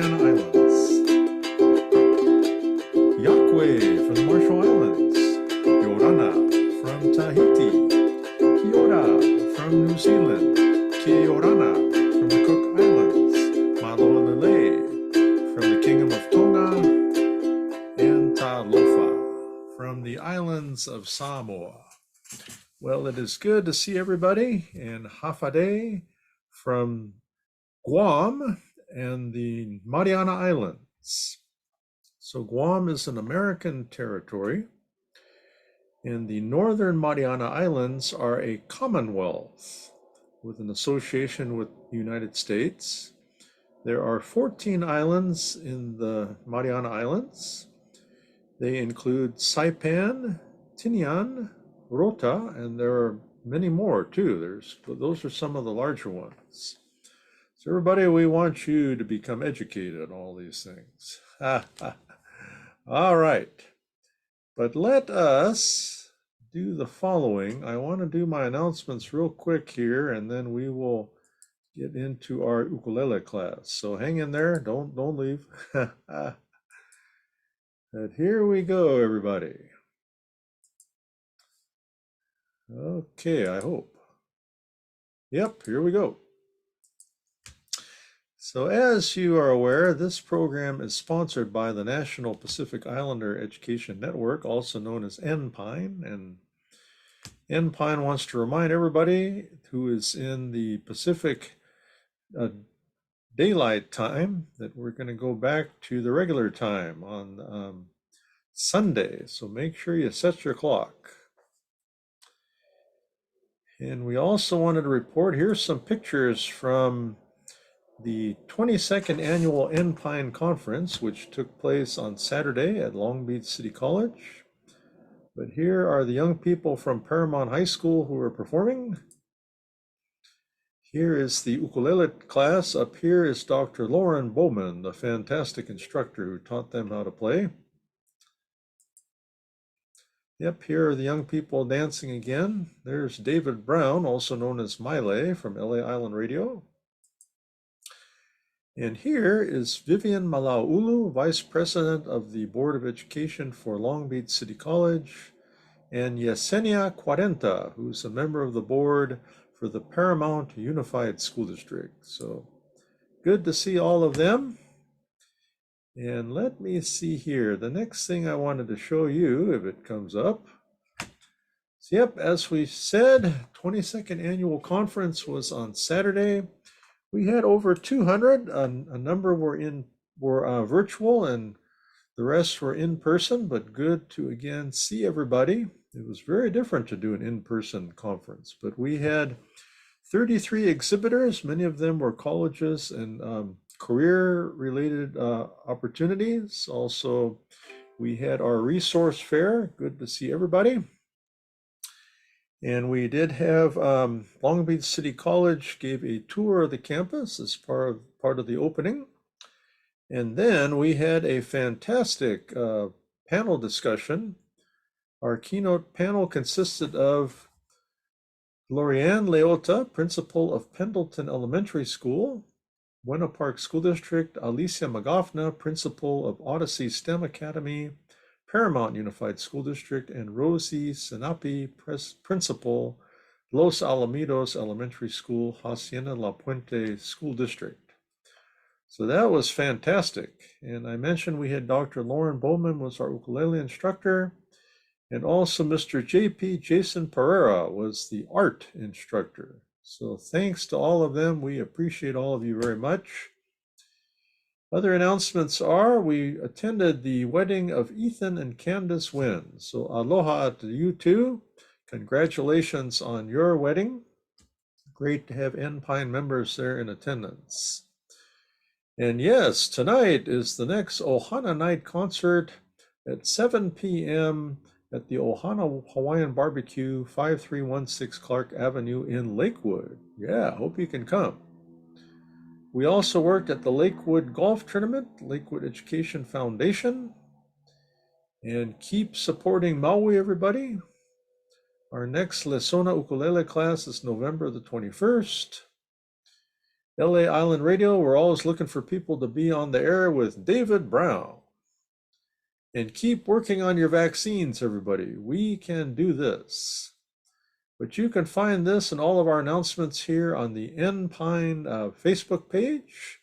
Mariana Islands, Yakwe from the Marshall Islands, Yorana from Tahiti, Kiora from New Zealand, Kiorana from the Cook Islands, Malolele from the Kingdom of Tonga, and Talofa from the islands of Samoa. Well, it is good to see everybody, and Hafa from Guam and the Mariana Islands. So Guam is an American territory, and the Northern Mariana Islands are a commonwealth with an association with the United States. There are 14 islands in the Mariana Islands. They include Saipan, Tinian, Rota, and there are many more too. Those are some of the larger ones. So everybody, we want you to become educated on all these things. All right, but let us do the following. I want to do my announcements real quick here, and then we will get into our ukulele class. So hang in there, don't leave. But here we go, everybody. Okay, I hope. Yep, here we go. So as you are aware, this program is sponsored by the National Pacific Islander Education Network, also known as NPINE. And NPINE wants to remind everybody who is in the Pacific daylight time that we're going to go back to the regular time on Sunday. So make sure you set your clock. And we also wanted to report, here's some pictures from the 22nd Annual NPINE Conference, which took place on Saturday at Long Beach City College. But here are the young people from Paramount High School who are performing. Here is the ukulele class. Up here is Dr. Lauren Bowman, the fantastic instructor who taught them how to play. Yep, here are the young people dancing again. There's David Brown, also known as Miley from LA Island Radio. And here is Vivian Malaulu, Vice President of the Board of Education for Long Beach City College, and Yesenia Cuarenta, who's a member of the board for the Paramount Unified School District. So good to see all of them. And let me see here. The next thing I wanted to show you, if it comes up. So yep, as we said, 22nd Annual Conference was on Saturday. We had over 200. A number were virtual, and the rest were in person, but good to again see everybody. It was very different to do an in-person conference, but we had 33 exhibitors. Many of them were colleges and career-related opportunities. Also, we had our resource fair. Good to see everybody. And we did have Long Beach City College gave a tour of the campus as part of the opening. And then we had a fantastic panel discussion. Our keynote panel consisted of Lorianne Leota, principal of Pendleton Elementary School, Buena Park School District, Alicia Magofna, principal of Odyssey STEM Academy, Paramount Unified School District, and Rosie Sinapi, principal, Los Alamitos Elementary School, Hacienda La Puente School District. So that was fantastic. And I mentioned we had Dr. Lauren Bowman was our ukulele instructor, and also Mr. JP Jason Pereira was the art instructor. So thanks to all of them. We appreciate all of you very much. Other announcements are we attended the wedding of Ethan and Candace Wynn. So aloha to you too. Congratulations on your wedding. Great to have NPINE members there in attendance. And yes, tonight is the next Ohana Night concert at 7 p.m. at the Ohana Hawaiian Barbecue, 5316 Clark Avenue in Lakewood. Yeah, hope you can come. We also worked at the Lakewood Golf Tournament, Lakewood Education Foundation. And keep supporting Maui, everybody. Our next Lesona Ukulele class is November the 21st. LA Island Radio, we're always looking for people to be on the air with David Brown. And keep working on your vaccines, everybody. We can do this. But you can find this and all of our announcements here on the Pine Facebook page.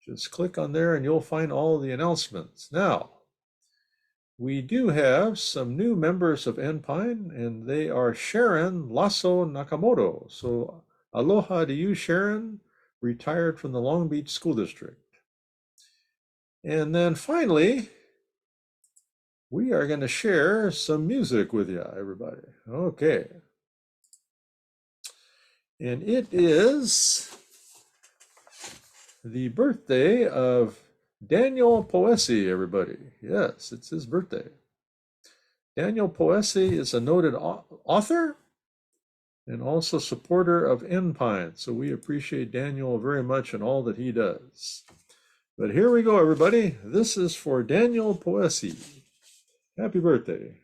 Just click on there and you'll find all the announcements. Now, we do have some new members of Pine, and they are Sharon Lasso Nakamoto. So aloha to you, Sharon, retired from the Long Beach School District. And then finally, we are going to share some music with you, everybody. Okay. And it is the birthday of Daniel Poesi, everybody. Yes, it's his birthday. Daniel Poesi is a noted author and also supporter of Pine. So we appreciate Daniel very much and all that he does. But here we go, everybody. This is for Daniel Poesi. Happy birthday.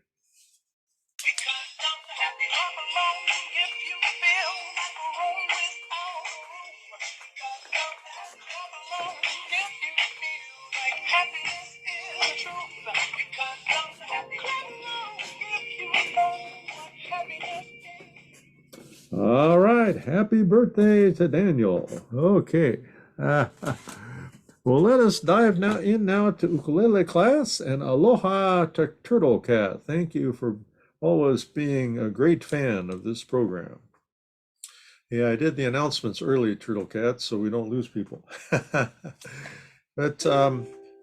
All right, happy birthday to Daniel. Okay. Well, let us dive now to ukulele class, and aloha to Turtle Cat. Thank you for always being a great fan of this program. Yeah, I did the announcements early, Turtle Cat, so we don't lose people. But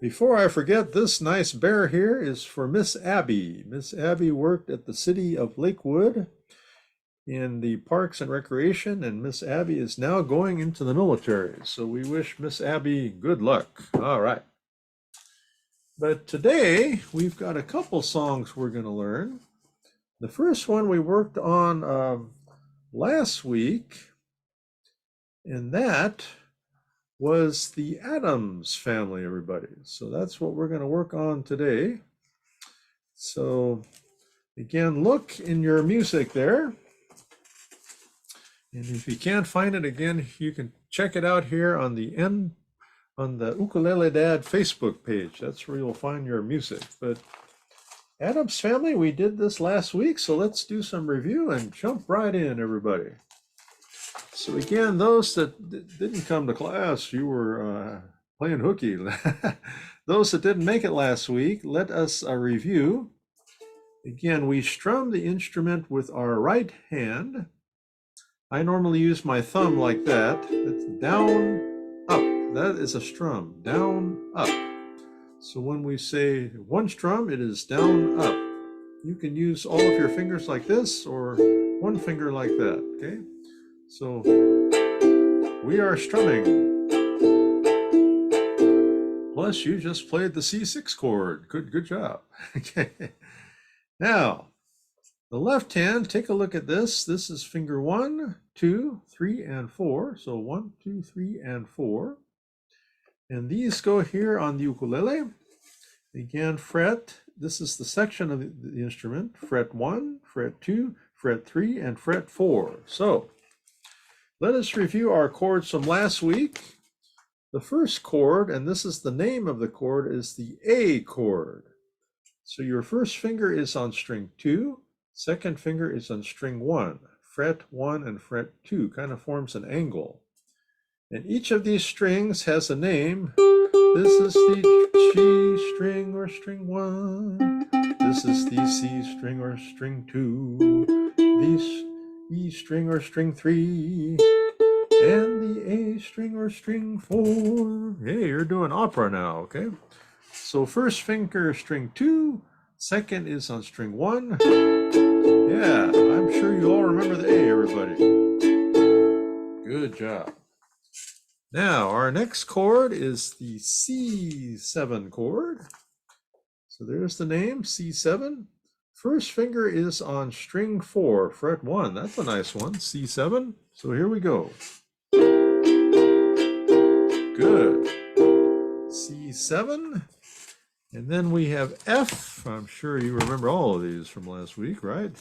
before I forget, this nice bear here is for Miss Abby. Miss Abby worked at the city of Lakewood in the Parks and Recreation, and Miss Abby is now going into the military. So we wish Miss Abby good luck. All right. But today we've got a couple songs we're going to learn. The first one we worked on last week, and that was the Adams family, everybody. So that's what we're going to work on today. So again, look in your music there. And if you can't find it again, you can check it out here on the Ukulele Dad Facebook page. That's where you'll find your music. But Adams Family, we did this last week, so let's do some review and jump right in, everybody. So again, those that didn't come to class, you were playing hooky. Those that didn't make it last week, let us review. Again, we strum the instrument with our right hand. I normally use my thumb like that. It's down, up. That is a strum, down, up. So when we say one strum, it is down, up. You can use all of your fingers like this or one finger like that, okay? So we are strumming. Plus you just played the C6 chord. Good job. Okay. Now, the left hand, take a look at this. This is finger 1, 2, 3, and 4. So 1, 2, 3, and 4. And these go here on the ukulele. Again, fret. This is the section of the instrument. Fret 1, fret 2, fret 3, and fret 4. So let us review our chords from last week. The first chord, and this is the name of the chord, is the A chord. So your first finger is on string 2. Second finger is on string 1, fret 1 and fret 2, kind of forms an angle. And each of these strings has a name. This is the G string or string 1. This is the C string or string 2. The E string or string 3. And the A string or string 4. Hey, you're doing opera now, okay? So first finger string 2, second is on string 1. Yeah, I'm sure you all remember the A, everybody. Good job. Now, our next chord is the C7 chord. So there's the name, C7. First finger is on string 4, fret 1. That's a nice one, C7. So here we go. Good. C7. And then we have F. I'm sure you remember all of these from last week, right?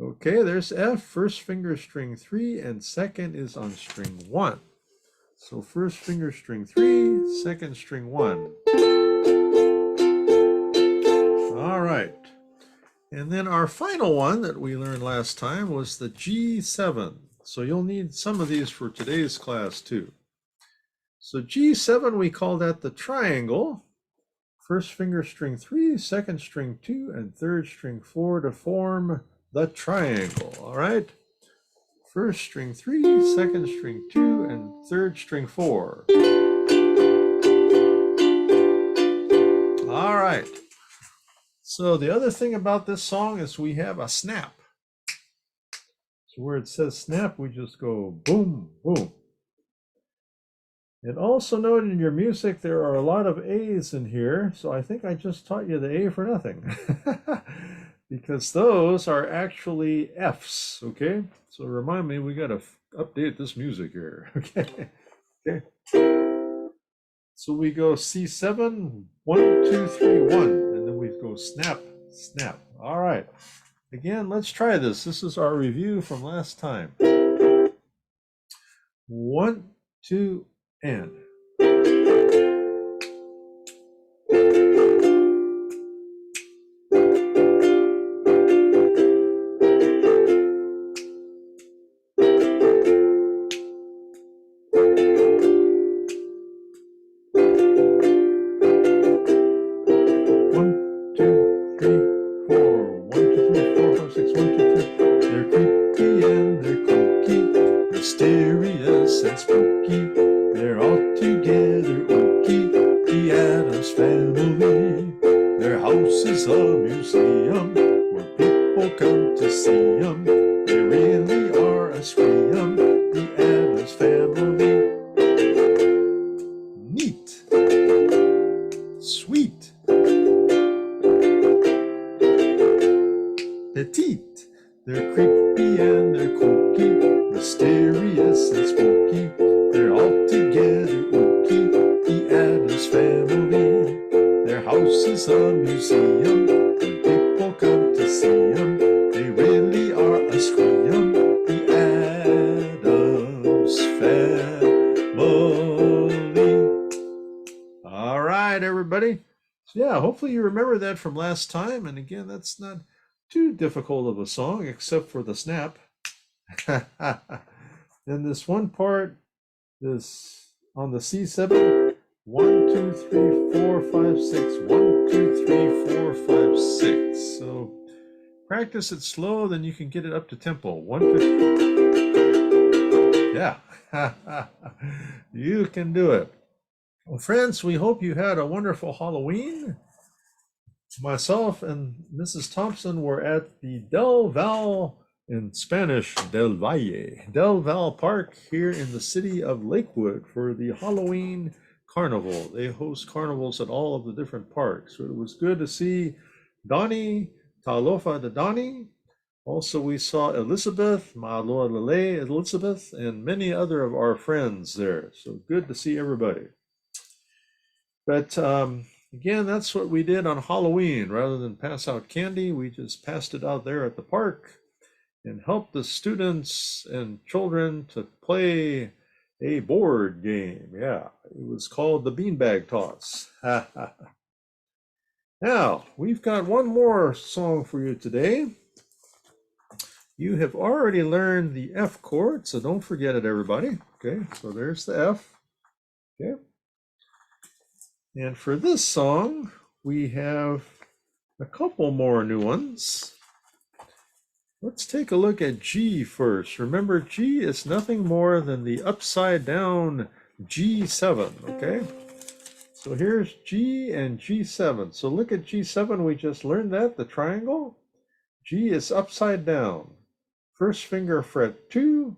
Okay, there's F, first finger string 3, and second is on string 1. So first finger string 3, second string 1. All right. And then our final one that we learned last time was the G7. So you'll need some of these for today's class too. So G7, we call that the triangle. First finger string 3, second string 2, and third string 4 to form the triangle. All right. First string 3, second string 2, and third string 4. All right. So the other thing about this song is we have a snap. So where it says snap, we just go boom, boom. And also note in your music, there are a lot of A's in here. So I think I just taught you the A for nothing. Because those are actually F's, okay? So remind me, we got to update this music here, okay? Okay. So we go C7, 1, 2, 3, 1, and then we go snap, snap. All right. Again, let's try this. This is our review from last time. 1, 2, and. Mysterious and spooky, they're all together ooky, the Adams family. Their house is a museum where people come to see them. They really are a scream, the Adams family. Neat, sweet, petite, they're creepy and they're kooky. Mysterious and spooky, they're all together ooky, the Adams family. Their house is a museum where people come to see them. They really are a scream, the Adams family. All right, everybody. So yeah, hopefully you remember that from last time. And again, that's not too difficult of a song except for the snap. Then this one part is on the C7. 1, 2, 3, 4, 5, 6. 1, 2, 3, 4, 5, 6. So practice it slow, then you can get it up to tempo. 1, 2. Yeah, you can do it. Well, friends, we hope you had a wonderful Halloween. Myself and Mrs. Thompson were at the Del Val, in Spanish, Del Valle, Del Val Park here in the city of Lakewood for the Halloween Carnival. They host carnivals at all of the different parks. So it was good to see Donnie, Talofa de Donnie. Also, we saw Elizabeth, Ma'aloha Lele Elizabeth, and many other of our friends there. So good to see everybody. But again, that's what we did on Halloween. Rather than pass out candy, we just passed it out there at the park and help the students and children to play a board game. Yeah, it was called the Beanbag Toss. Now, we've got one more song for you today. You have already learned the F chord, so don't forget it, everybody. Okay, so there's the F. Okay. And for this song, we have a couple more new ones. Let's take a look at G first. Remember, G is nothing more than the upside down G7, okay? So here's G and G7. So look at G7, we just learned that, the triangle. G is upside down. First finger fret 2,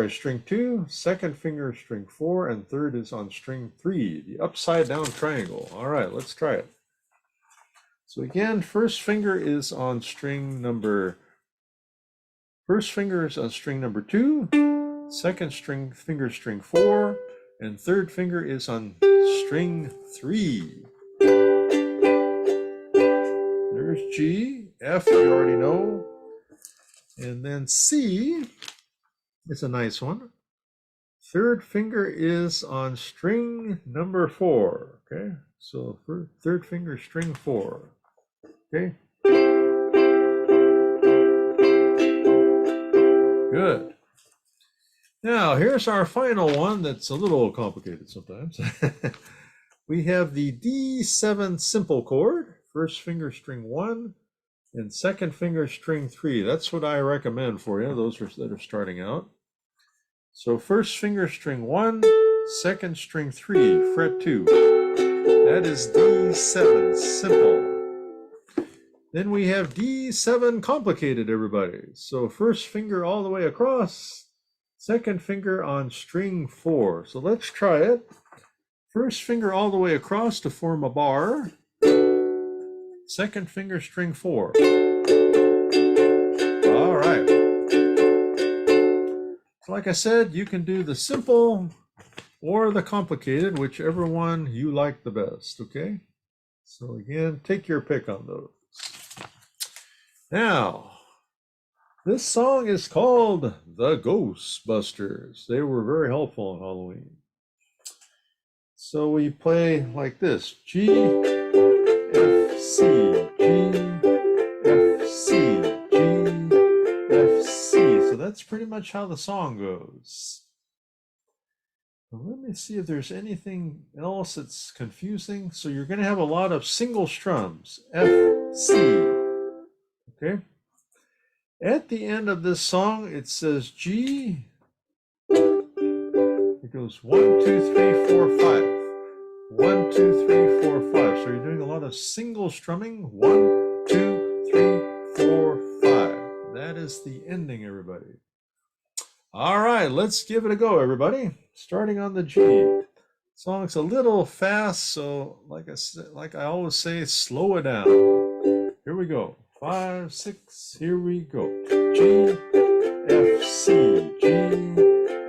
string 2, second finger string 4, and third is on string 3, the upside down triangle. All right, let's try it. So again, first finger is on string number 2, second finger string 4, and third finger is on string 3. There's G, F you already know, And then C is a nice one. Third finger is on string number 4. Okay, so for third finger, string 4. Okay. Good. Now, here's our final one that's a little complicated sometimes. We have the D7 simple chord, first finger string 1, and second finger string 3. That's what I recommend for you, those that are starting out. So first finger string 1, second string 3, fret 2. That is D7 simple. Then we have D7 complicated, everybody. So first finger all the way across, second finger on string 4. So let's try it. First finger all the way across to form a bar. Second finger string 4. All right. So like I said, you can do the simple or the complicated, whichever one you like the best, okay? So again, take your pick on those. Now, this song is called The Ghostbusters. They were very helpful on Halloween. So we play like this: G, F, C, G, F, C, G, F, C. So that's pretty much how the song goes. Well, let me see if there's anything else that's confusing. So you're going to have a lot of single strums, F, C. Okay. At the end of this song, it says G. It goes 1, 2, 3, 4, 5. 1, 2, 3, 4, 5. So you're doing a lot of single strumming. 1, 2, 3, 4, 5. That is the ending, everybody. All right, let's give it a go, everybody. Starting on the G. Song's a little fast, so like I always say, slow it down. Here we go. 5, 6, here we go. G, F, C, G,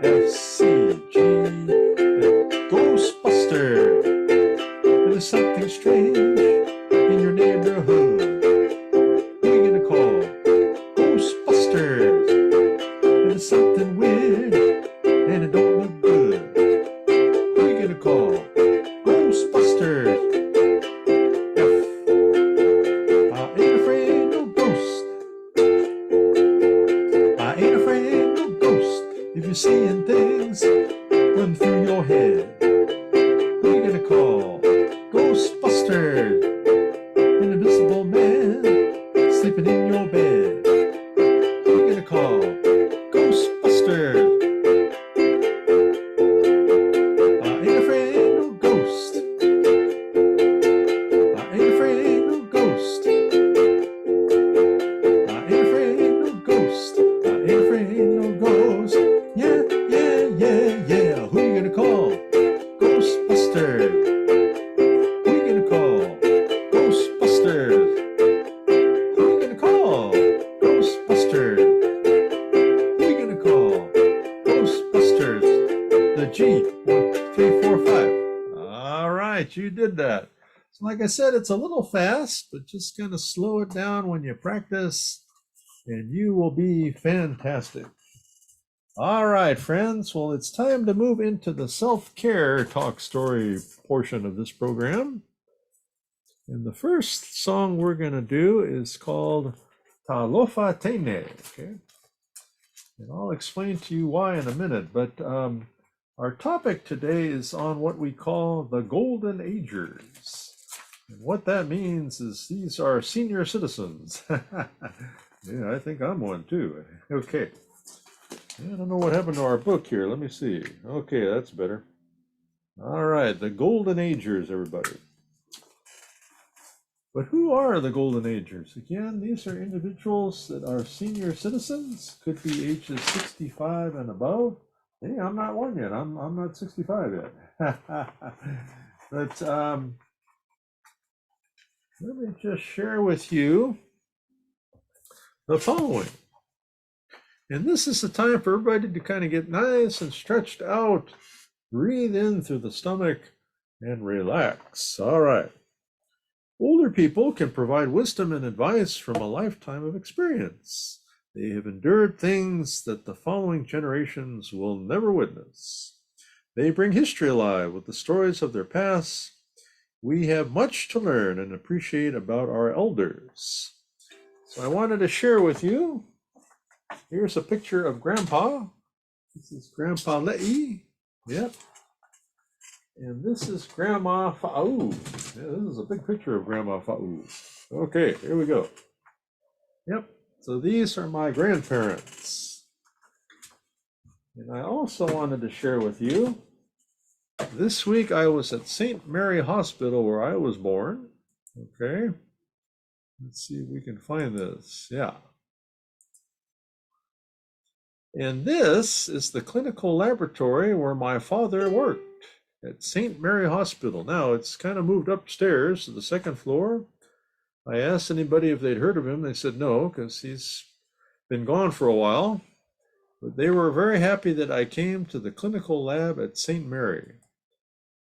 F, C, G, F. Ghostbuster. There's something strange in your neighborhood. Who are you gonna call? Ghostbusters. There's something weird and it don't look good. Who are you gonna call? Ghostbusters. If you're seeing things run through your head, who are you gonna call? Ghostbusters. An invisible man sleeping in your bed. Who are you gonna call? Ghostbusters. I ain't afraid no ghost. I ain't afraid no ghost. I ain't afraid no ghost. I ain't afraid no ghost. Yeah, yeah, yeah, yeah. Who you gonna call? Ghostbusters. Who you gonna call? Ghostbusters. Who you gonna call? Ghostbusters. Who you gonna call? Ghostbusters. The G. 1, 2, 3, 4, 5. All right, you did that. So like I said, it's a little fast, but just kind of slow it down when you practice, and you will be fantastic. All right, friends. Well, it's time to move into the self-care talk story portion of this program. And the first song we're going to do is called Talofa Tene. Okay. And I'll explain to you why in a minute. But our topic today is on what we call the Golden Agers. And what that means is these are senior citizens. Yeah, I think I'm one too. Okay. I don't know what happened to our book here. Let me see. Okay, that's better. All right, the Golden Agers, everybody. But who are the Golden Agers? Again, these are individuals that are senior citizens, could be ages 65 and above. Hey, I'm not one yet. I'm not 65 yet. But let me just share with you the following. And this is the time for everybody to kind of get nice and stretched out. Breathe in through the stomach and relax. All right. Older people can provide wisdom and advice from a lifetime of experience. They have endured things that the following generations will never witness. They bring history alive with the stories of their past. We have much to learn and appreciate about our elders. So I wanted to share with you. Here's a picture of Grandpa. This is Grandpa Le'i. Yep. And this is Grandma Fa'u. Yeah, this is a big picture of Grandma Fa'u. Okay, here we go. Yep. So these are my grandparents. And I also wanted to share with you, this week I was at St. Mary Hospital where I was born. Okay. Let's see if we can find this. Yeah. And this is the clinical laboratory where my father worked at St. Mary Hospital. Now it's kind of moved upstairs to the second floor. I asked anybody if they'd heard of him. They said no, because he's been gone for a while. But they were very happy that I came to the clinical lab at St. Mary.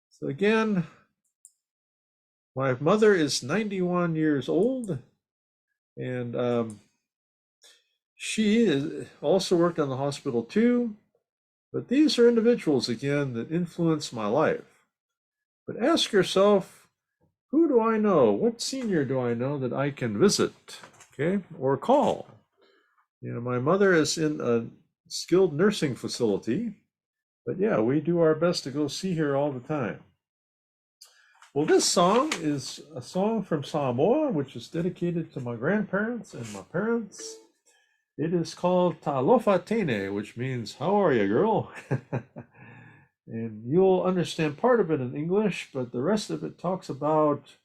So again, my mother is 91 years old, and she also worked in the hospital too. But these are individuals, again, that influence my life. But ask yourself, who do I know? What senior do I know that I can visit, okay, or call? You know, my mother is in a skilled nursing facility, but yeah, we do our best to go see her all the time. Well, this song is a song from Samoa, which is dedicated to my grandparents and my parents. It is called Talofa Tene, which means, how are you, girl? And you'll understand part of it in English, but the rest of it talks about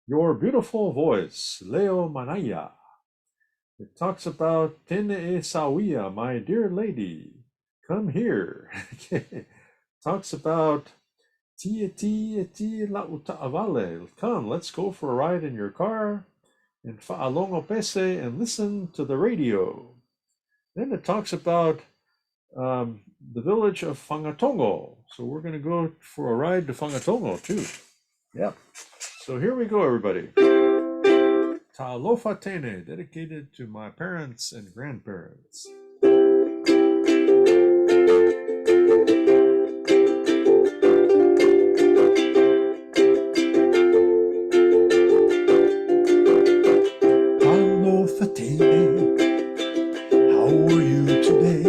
your beautiful voice, Leo Manaya. It talks about Tene e Sawia, my dear lady, come here. Talks about Tia Tia Tia La Utaavale, come, let's go for a ride in your car, and Fa'alongo Pese, and listen to the radio. Then it talks about the village of Whangatongo. So we're going to go for a ride to Whangatongo too. Yep. So here we go, everybody. Talofa Tene, dedicated to my parents and grandparents. Talofa Tene, how are you today?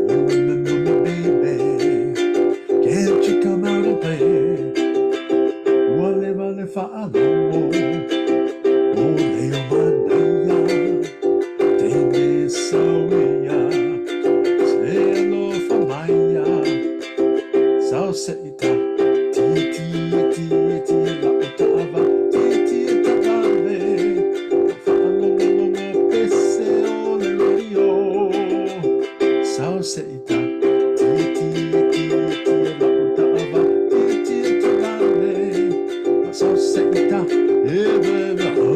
Do you remember me, baby? Can't you come out and play? Wale wale fa'alongo, o leo manaya, tene sawia, se alofa maya, sao se ita, ti ti ti ti la otava, ti ti tavale, fa'alongo longo pese o le radio, sao se ita, ti ti ti ti la otava, ti ti tavale, sao se ita, e bebe o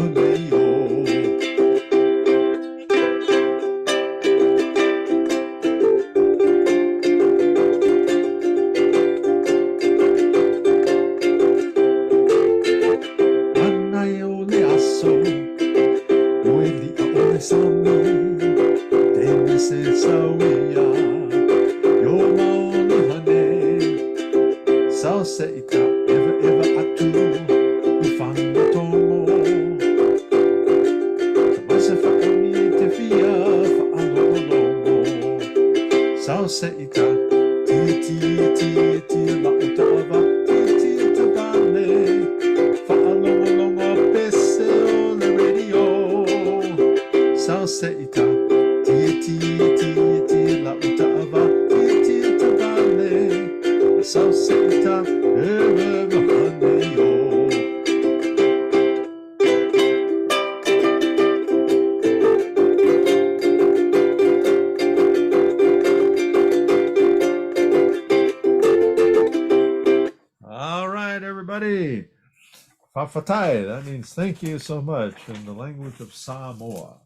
Fafatai, that means thank you so much in the language of Samoa.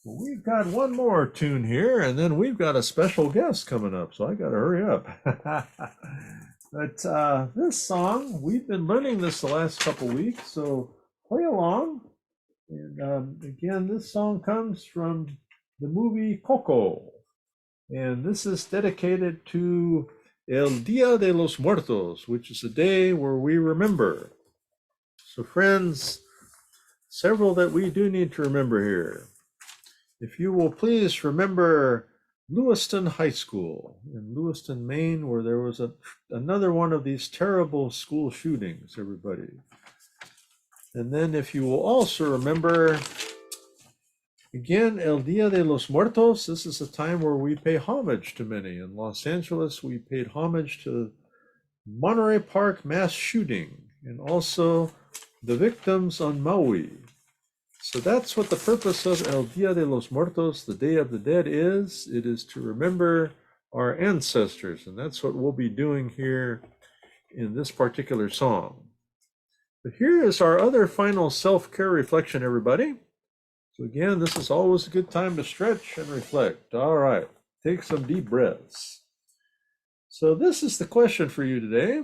Well, we've got one more tune here, and then we've got a special guest coming up, so I got to hurry up. But this song, we've been learning this the last couple weeks, so play along And again, this song comes from the movie Coco. And this is dedicated to El Dia de los Muertos, which is a day where we remember. So, friends, several that we do need to remember here. If you will please remember Lewiston High School in Lewiston, Maine, where there was another one of these terrible school shootings, everybody. And then if you will also remember, again, El Dia de los Muertos, this is a time where we pay homage to many. In Los Angeles, we paid homage to Monterey Park mass shooting and also the victims on Maui. So that's what the purpose of El Dia de los Muertos, the Day of the Dead, is. It is to remember our ancestors, and that's what we'll be doing here in this particular song. But here is our other final self-care reflection, everybody. So again, this is always a good time to stretch and reflect. All right, take some deep breaths. So this is the question for you today.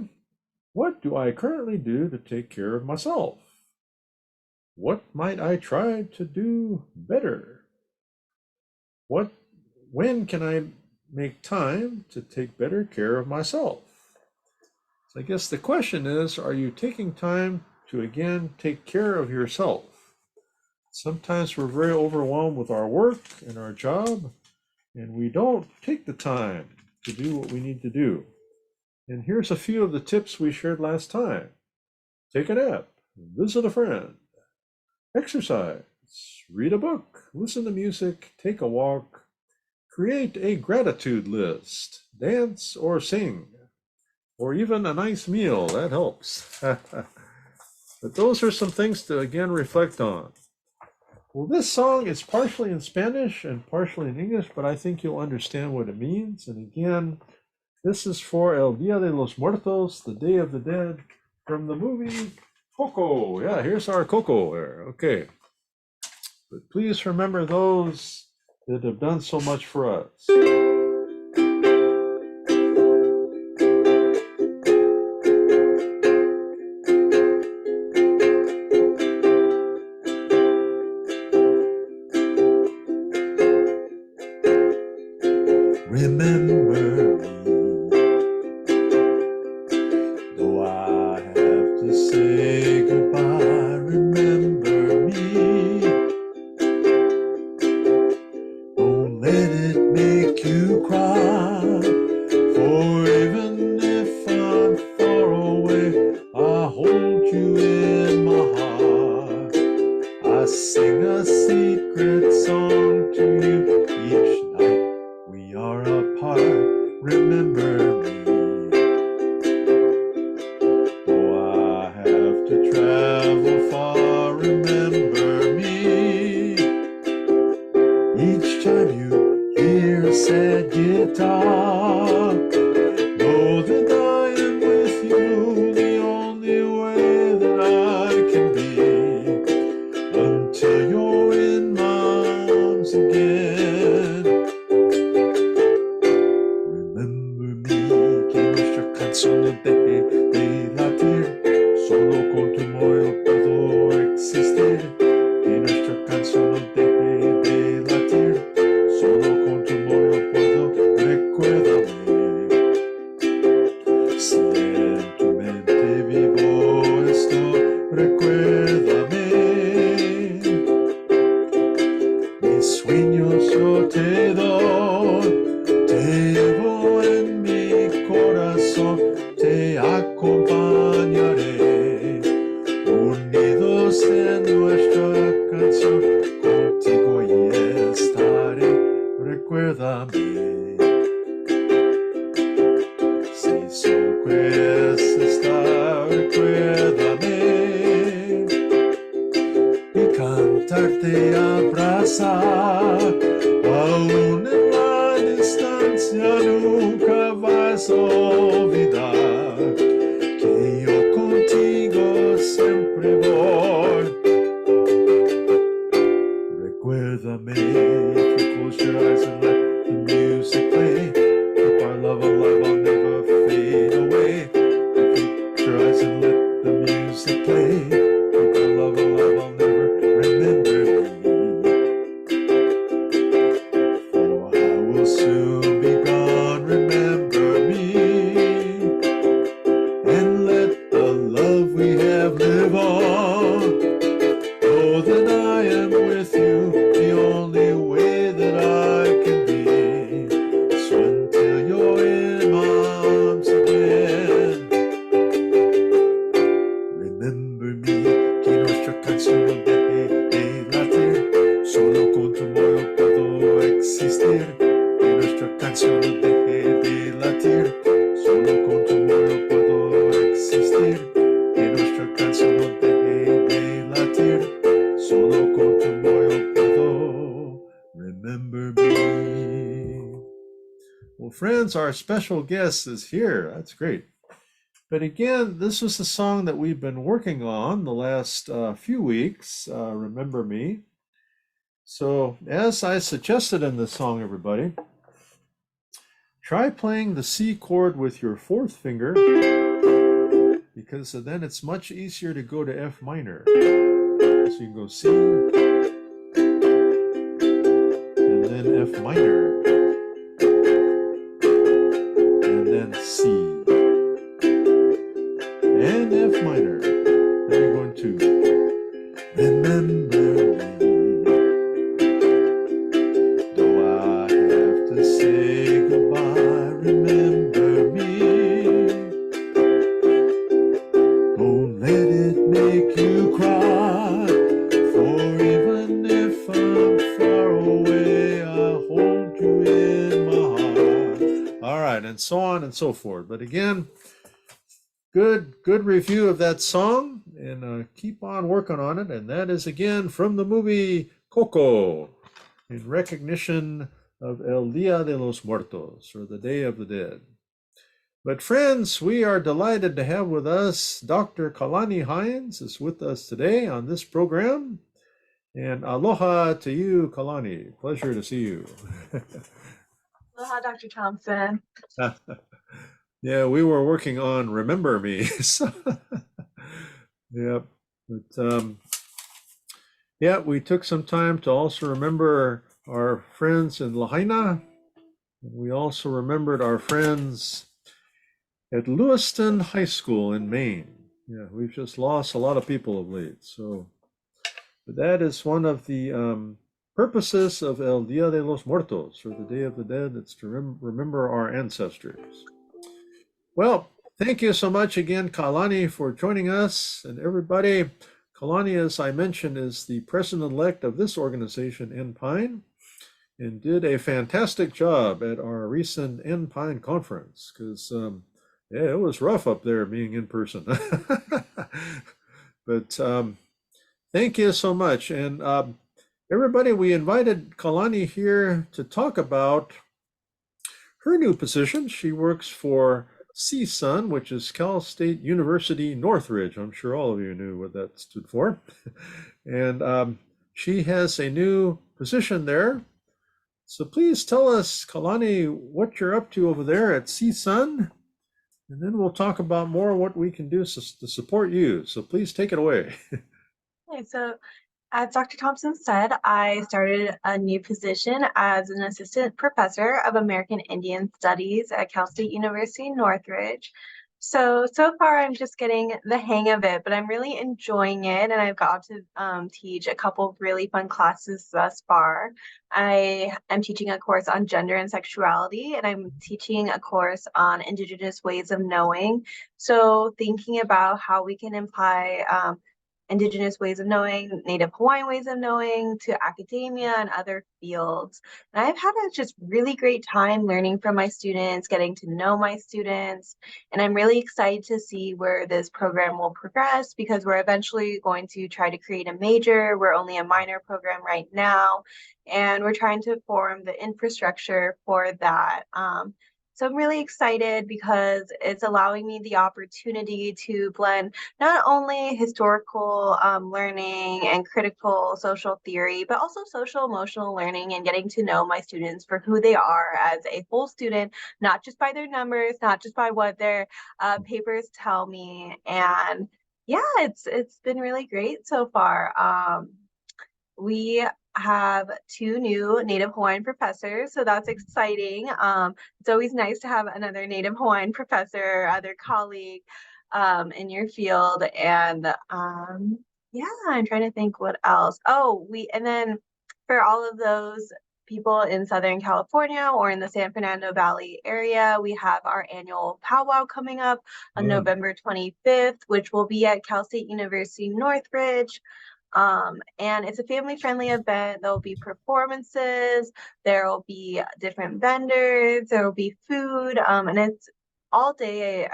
What do I currently do to take care of myself? What might I try to do better? When can I make time to take better care of myself? So I guess the question is, are you taking time to, again, take care of yourself? Sometimes we're very overwhelmed with our work and our job, and we don't take the time to do what we need to do. And here's a few of the tips we shared last time. Take a nap, visit a friend, exercise, read a book, listen to music, take a walk, create a gratitude list, dance or sing, or even a nice meal. That helps. But those are some things to, again, reflect on. Well, this song is partially in Spanish and partially in English, but I think you'll understand what it means. And again, this is for El Dia de los Muertos, the Day of the Dead, from the movie Coco. Yeah, here's our Coco there. Okay. But please remember those that have done so much for us. Remember me, though I have to say goodbye. Remember me, don't let it make you cry. For even if I'm far away, I hold you in my heart. I sing a secret song to you each night. We are apart, remember me. Oh, I have to travel far, remember me. Each time you hear a sad guitar, know that I am with you the only way that I can be, until you're in my arms again. Solo de latir, solo con tu amor yo puedo existir. Que nuestra canción no deje de latir, solo con tu amor yo puedo, recuérdame. Si en tu mente vivo estoy, recuérdame. Mis sueños yo te doy, te llevo en mi corazón. Te acompañaré, unidos en nuestra canción, contigo y estaré, recuérdame. Si solo estar, recuérdame, y cantarte, abrazar, aún en la distancia nunca vas a olvidar. Que yo contigo siempre voy. Recuérdame, if you close your eyes and let the music play. Keep our love alive, I'll never fade away. If you close your eyes and let the music play. Keep our love alive, I'll never remember. live on. Know that I am with you, the only way that I can be. So until you're in my arms again, remember me, que nuestra canción no deje de latir. Solo con tu amor yo puedo existir. Que nuestra canción no deje de latir. Solo con tu amor yo puedo existir. Que nuestra canción no deje de latir. Solo con tu amor yo puedo remember me. Well, friends, our special guest is here. That's great. But again, this was the song that we've been working on the last few weeks, Remember Me. So, as I suggested in this song, everybody, try playing the C chord with your fourth finger, because then it's much easier to go to F minor. So you can go C, and then F minor, and then C, and F minor. Then you're going to remember me. Though I have to say goodbye, remember me. Don't let it make you cry, for even if I'm far away, I hold you in my heart. All right, and so on and so forth. But again, good review of that song, and keep on working on it. And that is again from the movie Coco, in recognition of El Dia de los Muertos, or the Day of the Dead. But friends, we are delighted to have with us Dr. Kalani Hines is with us today on this program. And aloha to you, Kalani. Pleasure to see you. Aloha, Dr. Thompson. Yeah, we were working on Remember Me. So, yep. But yeah, we took some time to also remember our friends in Lahaina. We also remembered our friends at Lewiston High School in Maine. Yeah, we've just lost a lot of people of late. So, but that is one of the purposes of El Dia de los Muertos, or the Day of the Dead. It's to remember our ancestors. Well, thank you so much again, Kalani, for joining us. And everybody, Kalani, as I mentioned, is the president-elect of this organization, NPine, and did a fantastic job at our recent NPine conference, because yeah, it was rough up there being in person. But thank you so much. And everybody, we invited Kalani here to talk about her new position. She works for CSUN, which is Cal State University Northridge. I'm sure all of you knew what that stood for. And she has a new position there. So please tell us, Kalani, what you're up to over there at CSUN, and then we'll talk about more what we can do to support you. So please take it away. Okay, so as Dr. Thompson said, I started a new position as an assistant professor of American Indian Studies at Cal State University Northridge. So far I'm just getting the hang of it, but I'm really enjoying it, and I've got to teach a couple of really fun classes thus far. I am teaching a course on gender and sexuality, and I'm teaching a course on Indigenous ways of knowing. So thinking about how we can apply Indigenous ways of knowing, Native Hawaiian ways of knowing to academia and other fields. And I've had a just really great time learning from my students, getting to know my students. And I'm really excited to see where this program will progress, because we're eventually going to try to create a major. We're only a minor program right now, and we're trying to form the infrastructure for that. So I'm really excited because it's allowing me the opportunity to blend not only historical learning and critical social theory, but also social emotional learning and getting to know my students for who they are as a whole student, not just by their numbers, not just by what their papers tell me. And yeah, it's been really great so far. We have two new Native Hawaiian professors, so that's exciting. It's always nice to have another Native Hawaiian professor, other colleague. in your field. And yeah, I'm trying to think what else. Oh, and then for all of those people in Southern California or in the San Fernando Valley area, we have our annual powwow coming up on Oh, November 25th, which will be at Cal State University Northridge. And it's a family-friendly event. There'll be performances, there will be different vendors, there will be food, and it's all day.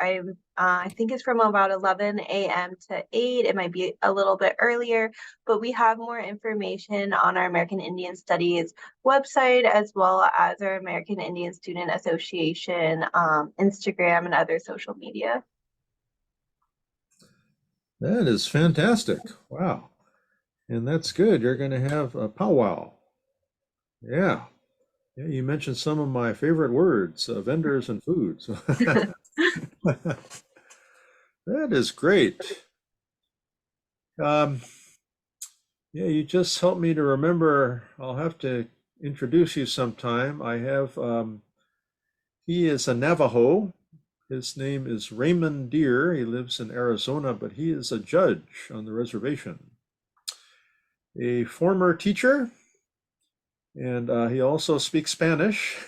I think it's from about 11 a.m. to 8. It might be a little bit earlier, but we have more information on our American Indian Studies website, as well as our American Indian Student Association Instagram and other social media. that is fantastic. Wow. And that's good. You're going to have a powwow. Yeah. Yeah, you mentioned some of my favorite words, vendors and food. So that is great. Um, yeah, you just helped me to remember. I'll have to introduce you sometime. He is a Navajo. His name is Raymond Deere. He lives in Arizona, but he is a judge on the reservation, a former teacher, and he also speaks Spanish.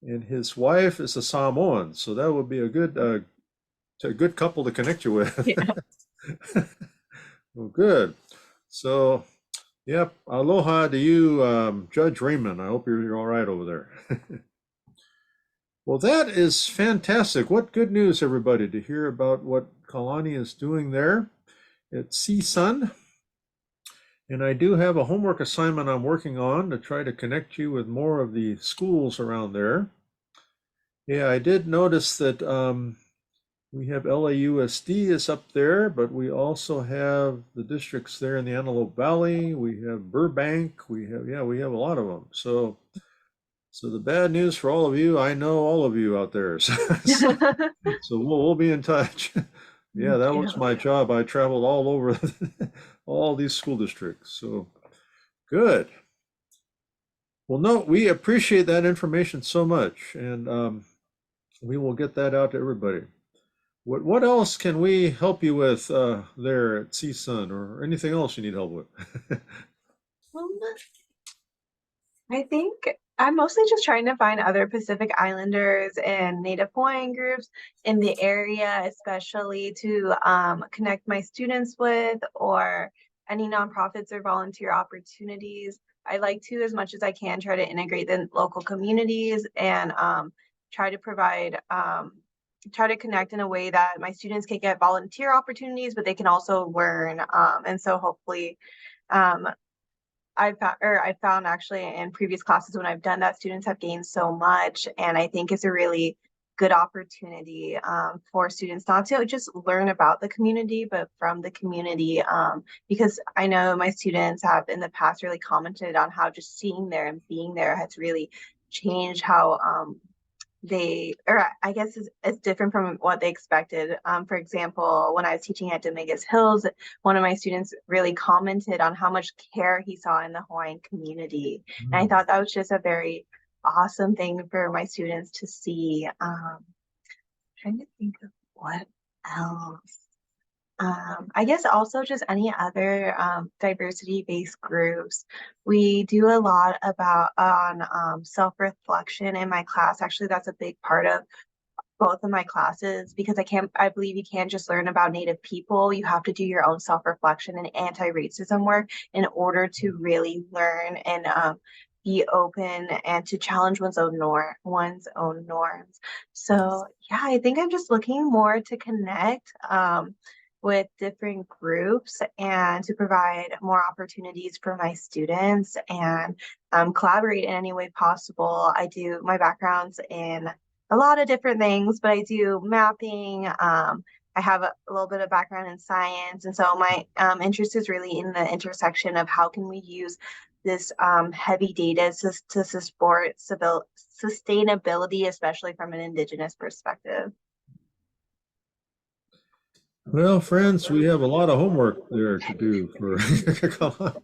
And his wife is a Samoan, so that would be a good couple to connect you with. Yeah. Well, good. So, yep. Aloha to you, Judge Raymond. I hope you're all right over there. Well, that is fantastic. What good news, everybody, to hear about what Kalani is doing there at CSUN. And I do have a homework assignment I'm working on to try to connect you with more of the schools around there. Yeah, I did notice that we have LAUSD is up there, but we also have the districts there in the Antelope Valley. We have Burbank. We have a lot of them. So the bad news for all of you, I know all of you out there. So we'll be in touch. Yeah, that was my job. I traveled all over all these school districts. So good. Well, no, we appreciate that information so much, and we will get that out to everybody. What else can we help you with there at CSUN, or anything else you need help with? I think I'm mostly just trying to find other Pacific Islanders and Native Hawaiian groups in the area, especially to connect my students with, or any nonprofits or volunteer opportunities. I like to, as much as I can, try to integrate the local communities and try to provide, try to connect in a way that my students can get volunteer opportunities, but they can also learn. And so hopefully, um, I found actually in previous classes when I've done that, students have gained so much, and I think it's a really good opportunity for students not to just learn about the community, but from the community. Because I know my students have in the past really commented on how just seeing there and being there has really changed how or I guess it's different from what they expected. For example, when I was teaching at Dominguez Hills, one of my students really commented on how much care he saw in the Hawaiian community. And I Mm. thought that was just a very awesome thing for my students to see. Trying to think of what else. I guess also just any other diversity-based groups. We do a lot about on self-reflection in my class. Actually, that's a big part of both of my classes, because I believe you can't just learn about Native people. You have to do your own self-reflection and anti-racism work in order to really learn and be open and to challenge one's own norms. So yeah, I think I'm just looking more to connect with different groups and to provide more opportunities for my students and collaborate in any way possible. I do my background's in a lot of different things, but I do mapping. I have a little bit of background in science, and so my interest is really in the intersection of how can we use this heavy data to support sustainability, especially from an Indigenous perspective. Well, friends, we have a lot of homework there to do for Kalani.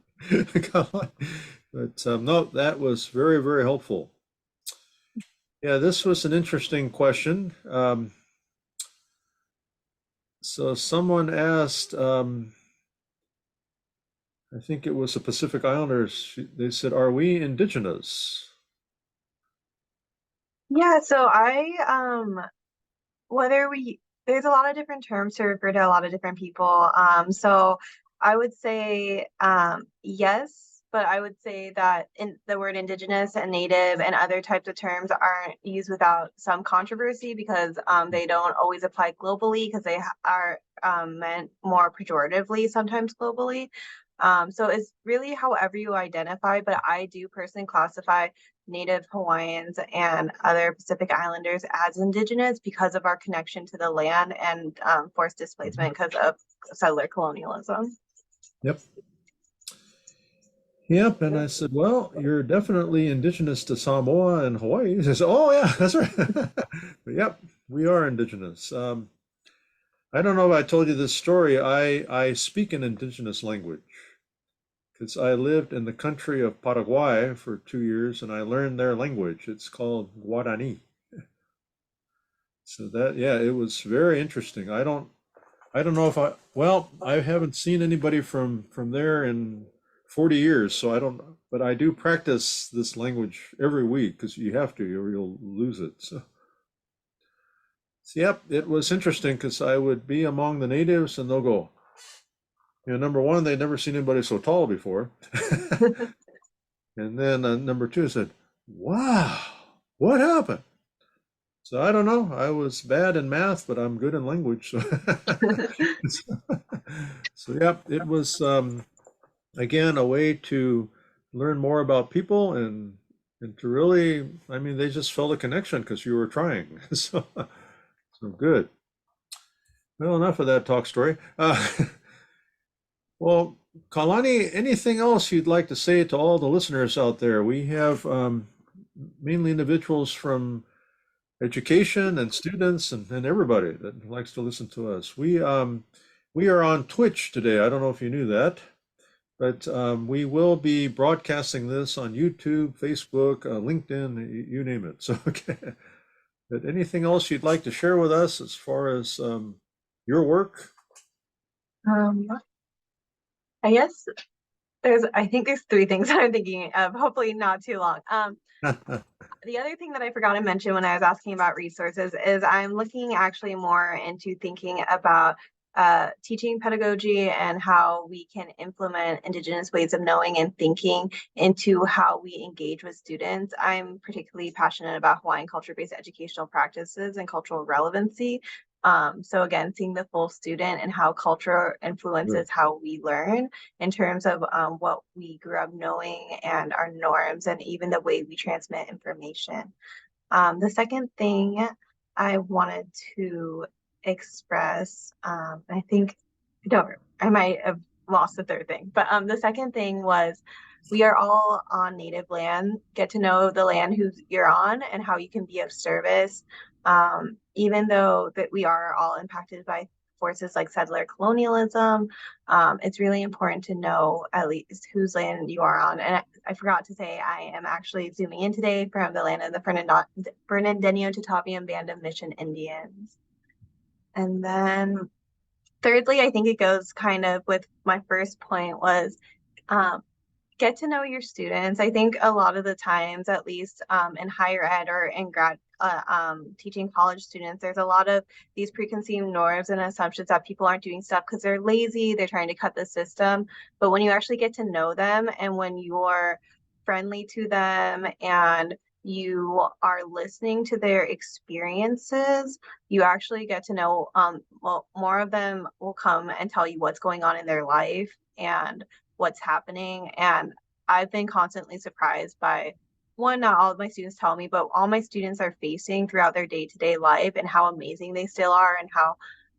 But no, that was very, very helpful. Yeah, this was an interesting question. So someone asked, I think it was the Pacific Islanders, they said, "Are we indigenous?" Yeah, so whether we there's a lot of different terms to refer to a lot of different people. So I would say yes, but I would say that in the word indigenous and native and other types of terms aren't used without some controversy because they don't always apply globally because they are meant more pejoratively sometimes globally. So it's really however you identify, but I do personally classify Native Hawaiians and other Pacific Islanders as indigenous because of our connection to the land and forced Mhm. displacement because of settler colonialism. Yep. Yep. And I said, "Well, you're definitely indigenous to Samoa and Hawaii." He says, "Oh, yeah, that's right." But yep, we are indigenous. I don't know if I told you this story. I speak an indigenous language because I lived in the country of Paraguay for 2 years and I learned their language. It's called Guarani. So that, yeah, it was very interesting. I don't know if well, I haven't seen anybody from there in 40 years, so I don't, but I do practice this language every week because you have to, or you'll lose it. So yep, it was interesting because I would be among the natives and they'll go, number one, they'd never seen anybody so tall before. And then number two said, "Wow, what happened?" So I don't know. I was bad in math, but I'm good in language. So, so yep, it was again a way to learn more about people and to really, I mean, they just felt a connection because you were trying. So good. Well, enough of that talk story. Well, Kalani, anything else you'd like to say to all the listeners out there? We have mainly individuals from education and students and everybody that likes to listen to us. We are on Twitch today. I don't know if you knew that, but we will be broadcasting this on YouTube, Facebook, LinkedIn, you name it. So, okay. But anything else you'd like to share with us as far as your work? Um, I guess I think there's three things I'm thinking of, hopefully not too long. The other thing that I forgot to mention when I was asking about resources is I'm looking actually more into thinking about teaching pedagogy and how we can implement Indigenous ways of knowing and thinking into how we engage with students. I'm particularly passionate about Hawaiian culture-based educational practices and cultural relevancy. So again, seeing the full student and how culture Good. influences how we learn in terms of what we grew up knowing and our norms and even the way we transmit information. The second thing I wanted to express, I think I don't, I might have lost the third thing, but the second thing was we are all on native land. Get to know the land who you're on and how you can be of service. Even though that we are all impacted by forces like settler colonialism, it's really important to know at least whose land you are on. And I forgot to say, I am actually zooming in today from the land of the Fernandino Tataviam Band of Mission Indians. And then thirdly, I think it goes kind of with my first point was um, get to know your students. I think a lot of the times, at least in higher ed or in grad teaching college students, there's a lot of these preconceived norms and assumptions that people aren't doing stuff because they're lazy, they're trying to cut the system. But when you actually get to know them and when you're friendly to them and you are listening to their experiences, you actually get to know, well, more of them will come and tell you what's going on in their life and what's happening. And I've been constantly surprised by one, not all of my students tell me, but all my students are facing throughout their day-to-day life and how amazing they still are and how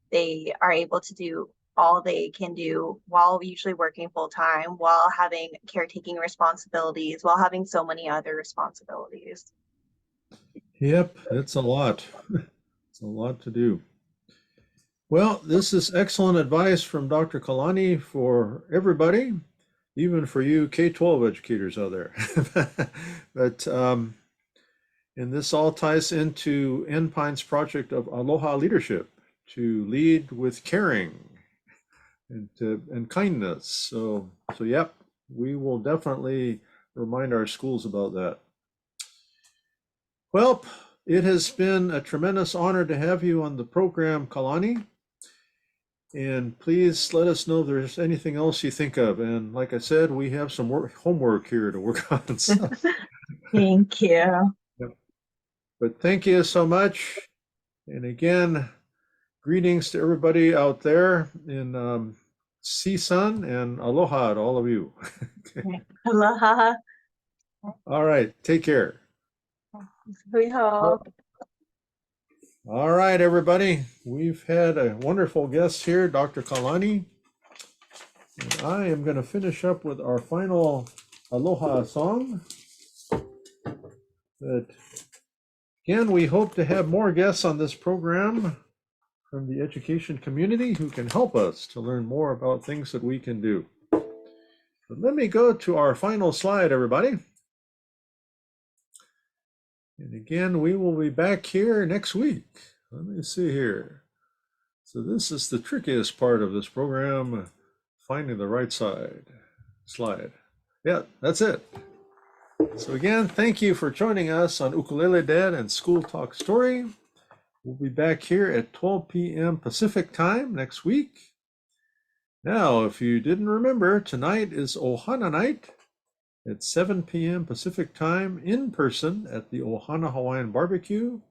they are able to do all they can do while usually working full time, while having caretaking responsibilities, while having so many other responsibilities. Yep, it's a lot. It's a lot to do. Well, this is excellent advice from Dr. Kalani for everybody, even for you K-12 educators out there. But and this all ties into Enpine's project of Aloha leadership to lead with caring and kindness. So yep, we will definitely remind our schools about that. Well, it has been a tremendous honor to have you on the program, Kalani. And please let us know if there's anything else you think of. And like I said, we have some homework here to work on. So. Thank you. Yep. But thank you so much. And again, greetings to everybody out there in CSUN, and aloha to all of you. Okay. Aloha. All right, take care. We hope. All right, everybody. We've had a wonderful guest here, Dr. Kalani. And I am going to finish up with our final aloha song. But again, we hope to have more guests on this program from the education community who can help us to learn more about things that we can do. But let me go to our final slide, everybody. And again, we will be back here next week. Let me see here. So this is the trickiest part of this program, finding the right slide. Yeah, that's it. So again, thank you for joining us on Ukulele Dad and School Talk Story. We'll be back here at 12 p.m. Pacific time next week. Now, if you didn't remember, tonight is Ohana Night at 7 p.m. Pacific time in person at the Ohana Hawaiian Barbecue.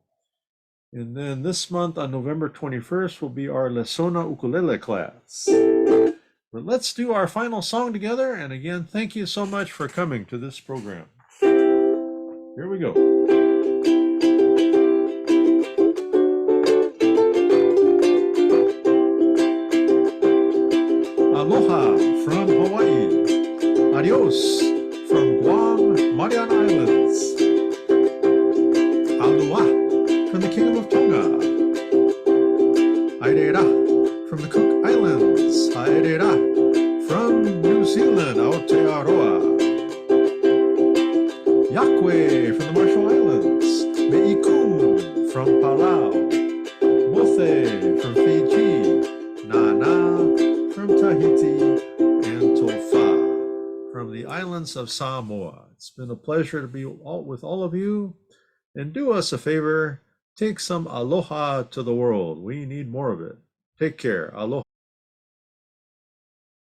And then this month on November 21st will be our Lesona Ukulele class. But let's do our final song together. And again, thank you so much for coming to this program. Here we go. Aloha from Hawaii. Adios from Guam, Mariana Islands. Aloha from the Kingdom of Tonga. Airera from the Cook Islands. Airera from New Zealand, Aotearoa. Yakwe from the Marshall Islands. Meikum from Palau. Mothe from Fiji. Nana from Tahiti. And Tofa from the islands of Samoa. It's been a pleasure to be with all of you. And do us a favor, take some aloha to the world. We need more of it. Take care. Aloha.